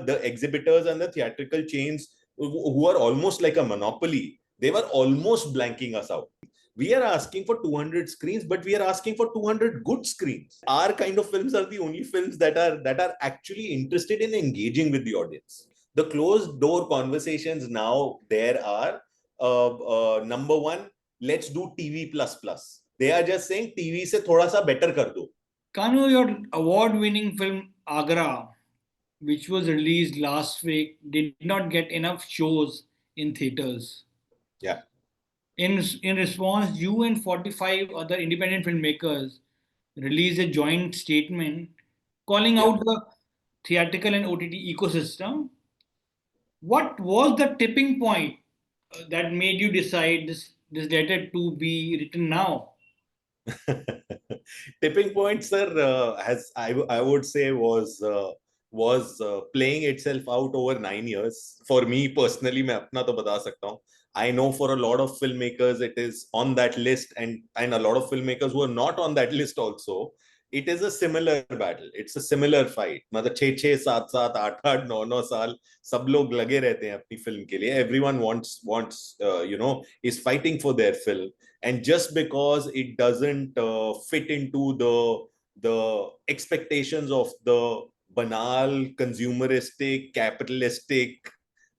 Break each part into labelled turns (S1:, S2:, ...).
S1: the exhibitors and the theatrical chains who are almost like a monopoly, they were almost blanking us out. We are asking for 200 screens, but we are asking for 200 good screens. Our kind of films are the only films that are actually interested in engaging with the audience. The closed door conversations now there are, number one, let's do TV plus plus. They are just saying TV se thoda sa better kar do.
S2: Kanu, your award-winning film Agra, which was released last week, did not get enough shows in theaters.
S1: Yeah.
S2: In response, you and 45 other independent filmmakers released a joint statement calling
S1: Yeah.
S2: out the theatrical and OTT ecosystem. What was the tipping point that made you decide this letter to be written now?
S1: Tipping point, sir, has I would say was playing itself out over 9 years. For me personally, मैं अपना तो बता सकता हूँ. I know for a lot of filmmakers it is on that list, and a lot of filmmakers who are not on that list also. It is a similar battle. It's a similar fight. मतलब 6-6 7-7 8-8 9-9 साल सब लोग लगे रहते हैं अपनी film के लिए. Everyone wants is fighting for their film, and just because it doesn't fit into the expectations of the banal consumeristic capitalistic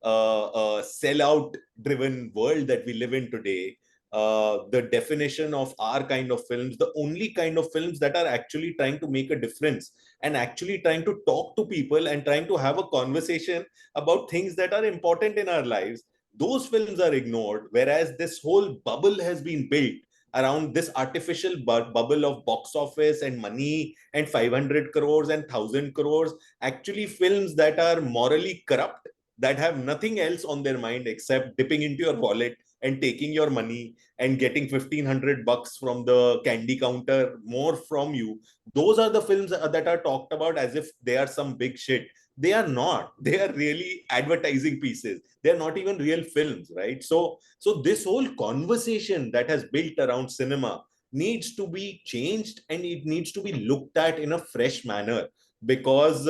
S1: sellout driven world that we live in today, the definition of our kind of films, the only kind of films that are actually trying to make a difference and actually trying to talk to people and trying to have a conversation about things that are important in our lives, those films are ignored. Whereas this whole bubble has been built around this artificial bubble of box office and money and 500 crores and 1000 crores, actually films that are morally corrupt, that have nothing else on their mind except dipping into your wallet and taking your money and getting 1500 bucks from the candy counter more from you. Those are the films that are talked about as if they are some big shit. They are not. They are really advertising pieces. They're not even real films, right? So this whole conversation that has built around cinema needs to be changed, and it needs to be looked at in a fresh manner, because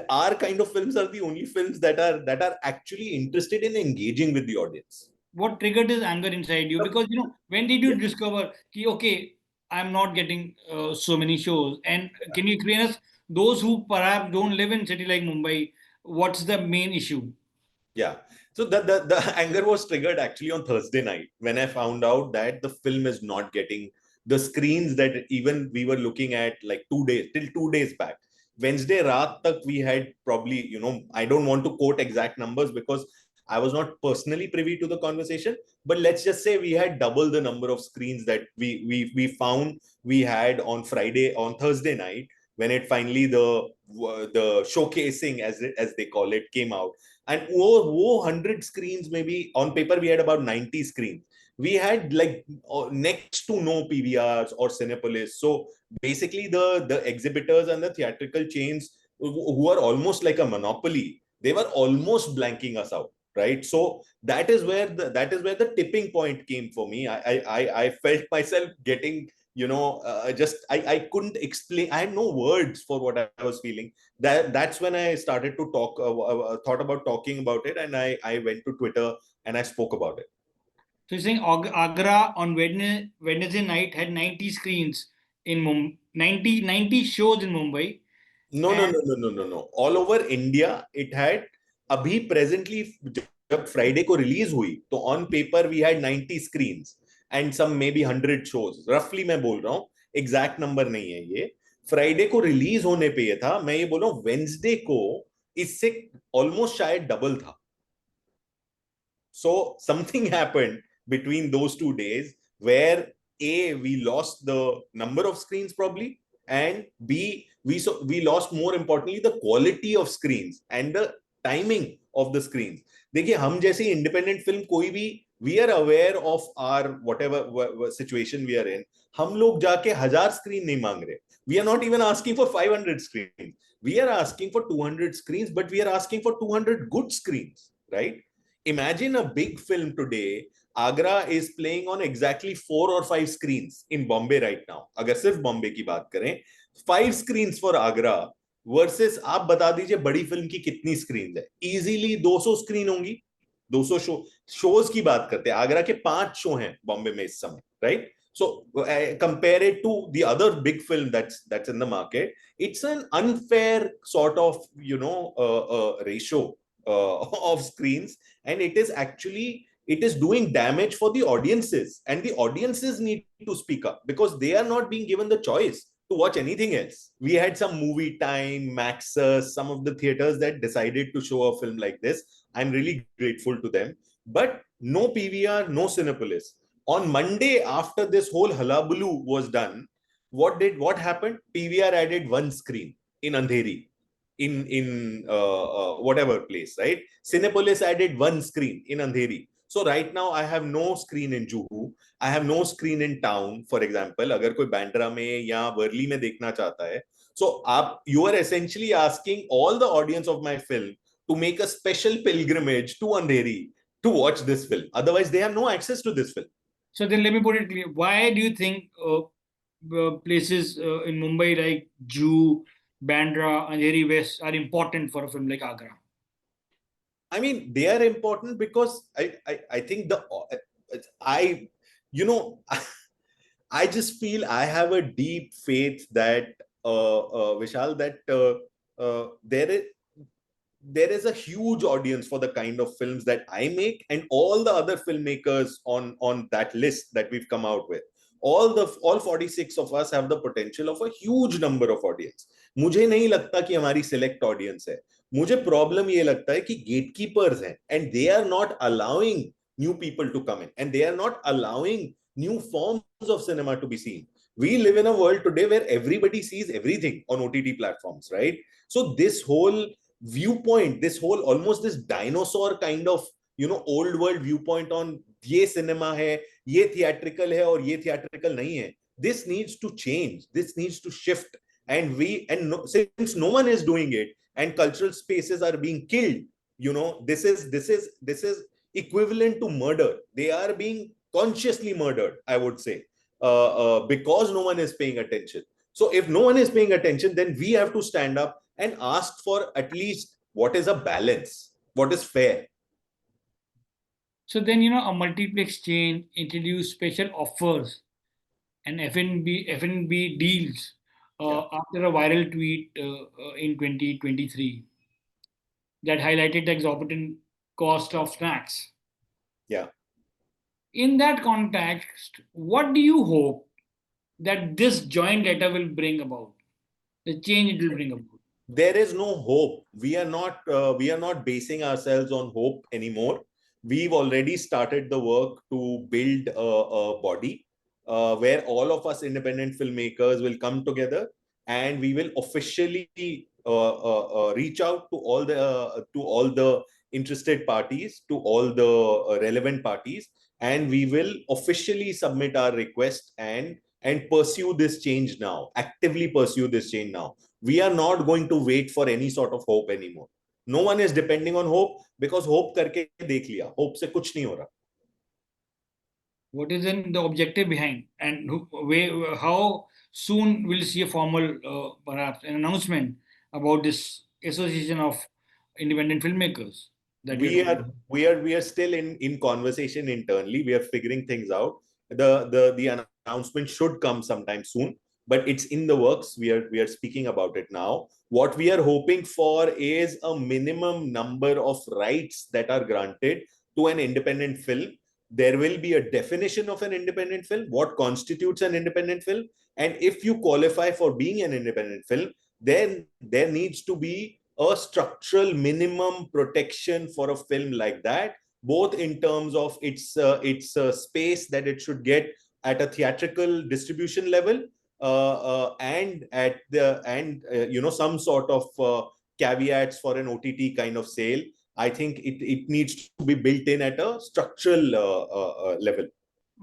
S1: our kind of films are the only films that are actually interested in engaging with the audience.
S2: What triggered this anger inside you? Because when did you
S1: Yeah.
S2: discover कि okay, I'm not getting so many shows? And can you explain us, those who perhaps don't live in city like Mumbai, what's the main issue?
S1: Yeah. So the anger was triggered actually on Thursday night when I found out that the film is not getting the screens that even we were looking at like 2 days, till 2 days back. Wednesday raat tak we had probably, I don't want to quote exact numbers because I was not personally privy to the conversation, but let's just say we had double the number of screens that we found we had on Thursday night, when it finally the showcasing, as they call it, came out. And 100 screens, maybe on paper we had about 90 screens. We had like next to no PVRs or Cinepolis. So basically the exhibitors and the theatrical chains who are almost like a monopoly, they were almost blanking us out, right? So that is where the tipping point came for me. I felt myself getting, I couldn't explain. I had no words for what I was feeling. That's when I started to thought about talking about it, and I went to Twitter and I spoke about it.
S2: So you're saying Agra on Wednesday night had 90 screens in Mumbai, 90 shows in Mumbai.
S1: No, no,
S2: And
S1: no, no, no, no, no. All over India, it had, अभी presently जब Friday को release हुई, तो on paper we had 90 screens and some maybe 100 shows. Roughly मैं बोल रहा हूँ, exact number नहीं है ये. Friday को release होने पे ये था, मैं ये बोल रहा हूँ Wednesday को इससे almost शायद double था. So something happened between those 2 days where A, we lost the number of screens probably, and B, we lost, more importantly, the quality of screens and the timing of the screens. देखिए हम जैसी independent film कोई भी, we are aware of our whatever situation we are in. हम लोग जाके 1000 screen नहीं मांग रहे. We are not even asking for 500 screens. We are asking for 200 screens, but we are asking for 200 good screens, right? Imagine a big film today. Agra is playing on exactly 4 or 5 screens in Bombay right now. अगर सिर्फ Bombay की बात करें, 5 screens for Agra versus आप बता दीजिए बड़ी film की कितनी स्क्रीन है, इजीली 200 स्क्रीन होंगी, 200 शोज की बात करते हैं, आगरा के 5 शो हैं बॉम्बे में इस समय, right? So compare it to the other big film that's in the market. It's an unfair sort of ratio of screens, and it is actually, it is doing damage for the audiences, and the audiences need to speak up because they are not being given the choice to watch anything else. We had some movie time, Maxus, some of the theaters that decided to show a film like this. I'm really grateful to them, but no PVR, no Cinepolis. On Monday, after this whole hullabaloo was done, what happened? PVR added one screen in Andheri, in whatever place, right? Cinepolis added one screen in Andheri. So right now I have no screen in Juhu. I have no screen in town. For example, अगर कोई बैंड्रा में या वर्ली में देखना चाहता है, so आप, you are essentially asking all the audience of my film to make a special pilgrimage to Andheri to watch this film. Otherwise, they have no access to this film.
S2: So then let me put it clear. Why do you think places in Mumbai like Juhu, Bandra, Andheri West are important for a film like Agra?
S1: I mean, they are important because I think I, you know, I just feel I have a deep faith that, Vishal, that there is a huge audience for the kind of films that I make, and all the other filmmakers on that list that we've come out with. All 46 of us have the potential of a huge number of audience. मुझे नहीं लगता कि हमारी select audience है. मुझे problem ये लगता है कि gatekeepers हैं, and they are not allowing new people to come in, and they are not allowing new forms of cinema to be seen. We live in a world today where everybody sees everything on OTT platforms, right? So this whole viewpoint, this whole almost this dinosaur kind of old world viewpoint on ये cinema है, ये theatrical है और ये theatrical नहीं है, this needs to change, this needs to shift. And since no one is doing it and cultural spaces are being killed, this is equivalent to murder. They are being consciously murdered, I would say, because no one is paying attention. So if no one is paying attention, then we have to stand up and ask for at least what is a balance, what is fair.
S2: So then, a multiplex chain introduced special offers and F&B deals
S1: Yeah,
S2: after a viral tweet in 2023 that highlighted the exorbitant cost of snacks.
S1: yeah.
S2: In that context, what do you hope that this joint letter will bring about, the change it will bring about?
S1: There is no hope. We are not basing ourselves on hope anymore. We've already started the work to build a body where all of us independent filmmakers will come together, and we will officially reach out to all the interested parties, to all the relevant parties, and we will officially submit our request and pursue this change now, actively pursue this change now. We are not going to wait for any sort of hope anymore. No one is depending on hope, because hope करके देख लिया, hope से कुछ नहीं हो रहा.
S2: What is then the objective behind, and how soon will you see a formal, perhaps an announcement about this association of independent filmmakers that we are
S1: we
S2: talking
S1: are
S2: about?
S1: we are still in conversation internally. We are figuring things out. The announcement should come sometime soon, but it's in the works. We are speaking about it now. What we are hoping for is a minimum number of rights that are granted to an independent film. There will be a definition of an independent film, what constitutes an independent film, and if you qualify for being an independent film, then there needs to be a structural minimum protection for a film like that, both in terms of its space that it should get at a theatrical distribution level, and at the and some sort of caveats for an OTT kind of sale. I think it needs to be built in at a structural level.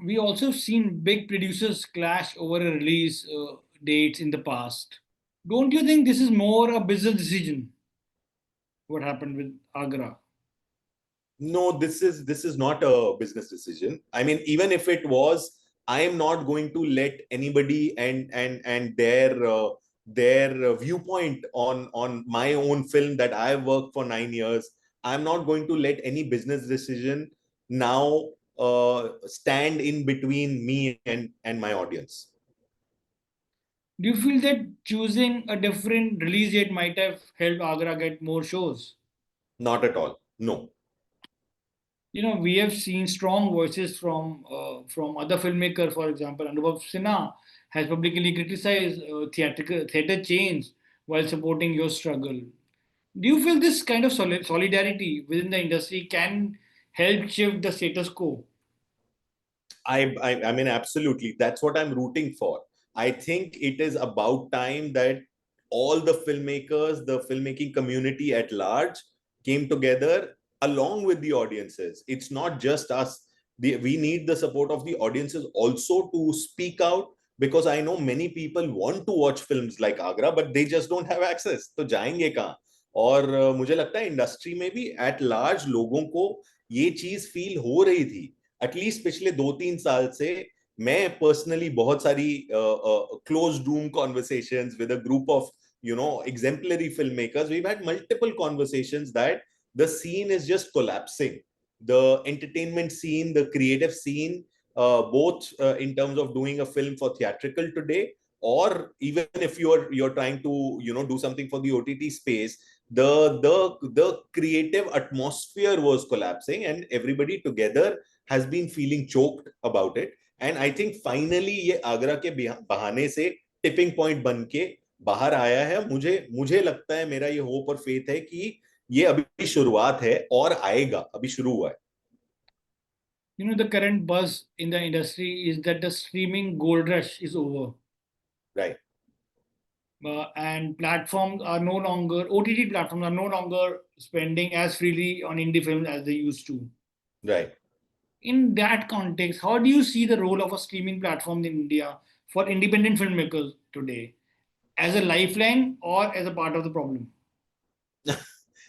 S2: We also seen big producers clash over a release dates in the past. Don't you think this is more a business decision? What happened with Agra?
S1: No, this is not a business decision. I mean, even if it was, I am not going to let anybody and their viewpoint on my own film that I've worked for 9 years. I'm not going to let any business decision now stand in between me and my audience.
S2: Do you feel that choosing a different release date might have helped Agra get more shows?
S1: Not at all. No.
S2: We have seen strong voices from other filmmakers. For example, Anubhav Sinha has publicly criticized theatrical theater chains while supporting your struggle. Do you feel this kind of solidarity within the industry can help shift the status quo?
S1: I mean, absolutely. That's what I'm rooting for. I think it is about time that all the filmmakers, the filmmaking community at large, came together along with the audiences. It's not just us. We need the support of the audiences also to speak out, because I know many people want to watch films like Agra, but they just don't have access. तो जाएंगे कहाँ? और मुझे लगता है industry में भी at large लोगों को ये चीज फील हो रही थी, एटलीस्ट पिछले 2-3 साल से। मैं पर्सनली बहुत सारी close room conversations with a group of exemplary filmmakers, we've had multiple conversations that the scene is just collapsing. The entertainment scene, the creative scene, both in terms of doing a film for theatrical today, or even if you're trying to do something for the OTT space, the creative atmosphere was collapsing, and everybody together has been feeling choked about it. And I think finally ये आगरा के बहाने से tipping point बन के बाहर आया है। मुझे मुझे लगता है, मेरा ये होप और फेथ है कि ये अभी शुरुआत है और आएगा, अभी शुरू हुआ है।
S2: The current buzz in the industry is that the streaming gold rush is over.
S1: Right.
S2: And platforms are no longer, OTT platforms are no longer spending as freely on indie films as they used to.
S1: Right.
S2: In that context, how do you see the role of a streaming platform in India for independent filmmakers today? As a lifeline or as a part of the problem?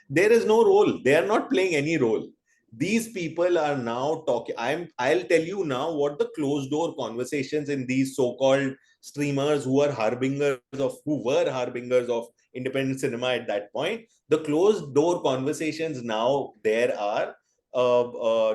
S1: There is no role. They are not playing any role. These people are now talking. I'll tell you now what the closed door conversations in these so-called streamers who were harbingers of independent cinema at that point. The closed door conversations now there are,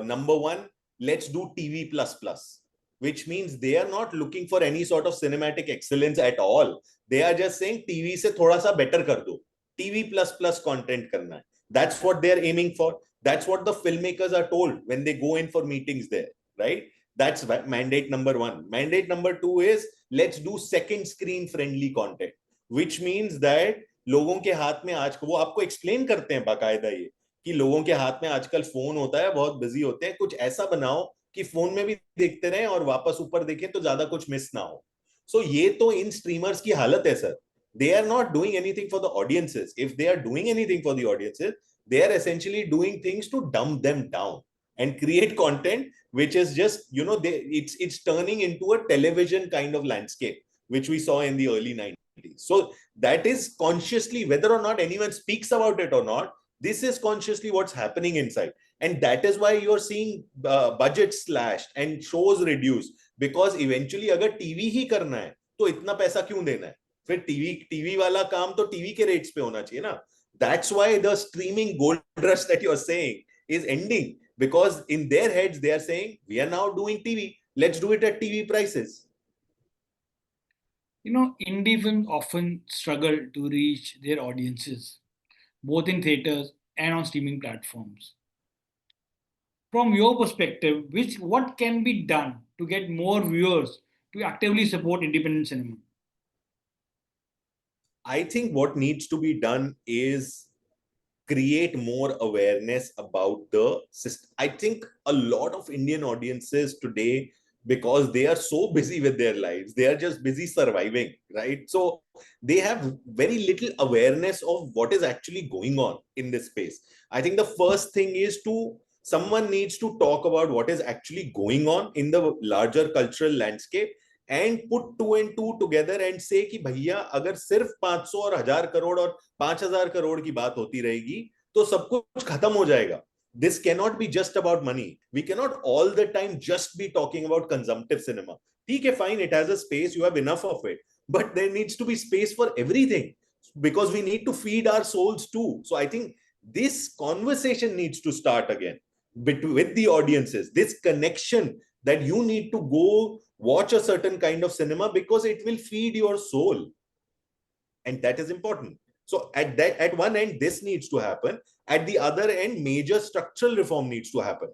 S1: number one, let's do TV plus plus, which means they are not looking for any sort of cinematic excellence at all. They are just saying TV से थोड़ा सा better कर दो, TV plus plus content करना है. That's what they're aiming for. That's what the filmmakers are told when they go in for meetings there, right? That's mandate number one. Mandate number two is let's do second screen friendly content, which means that लोगों के हाथ में आज वो आपको explain करते हैं बाकायदा ये कि लोगों के हाथ में आजकल फोन होता है, बहुत बिजी होते हैं, कुछ ऐसा बनाओ कि फोन में भी देखते रहें और वापस ऊपर देखें तो ज्यादा कुछ मिस ना हो। सो ये तो इन स्ट्रीमर्स की हालत है sir. They are not doing anything for the audiences. If they are doing anything for the audiences, they are essentially doing things to dumb them down and create content which is just it's turning into a television kind of landscape which we saw in the early 90s. So that is consciously, whether or not anyone speaks about it or not, this is consciously what's happening inside, and that is why you're seeing budgets slashed and shows reduced, because eventually अगर TV ही करना है तो इतना पैसा क्यों देना है? फिर टीवी वाला काम तो टीवी के रेट्स पे होना चाहिए ना। That's why the streaming gold rush that you're saying is ending, because in their heads they are saying we are now doing TV, let's do it at TV prices.
S2: Indie films often struggle to reach their audiences, both in theaters and on streaming platforms. From your perspective, what can be done to get more viewers to actively support independent cinema?
S1: I think what needs to be done is create more awareness about the system. I think a lot of Indian audiences today, because they are so busy with their lives, they are just busy surviving, right? So they have very little awareness of what is actually going on in this space. I think the first thing is someone needs to talk about what is actually going on in the larger cultural landscape and put two and two together and say कि भैया अगर सिर्फ 500 और 1000 करोड़ और 5000 करोड़ की बात होती रहेगी तो सब कुछ खत्म हो जाएगा. This cannot be just about money. We cannot all the time just be talking about consumptive cinema. ठीक है, fine, it has a space, you have enough of it. but there needs to be space for everything, because we need to feed our souls too. So I think this conversation needs to start again with the audiences, this connection that you need to go watch a certain kind of cinema because it will feed your soul, and that is important. So at one end this needs to happen, at the other end major structural reform needs to happen.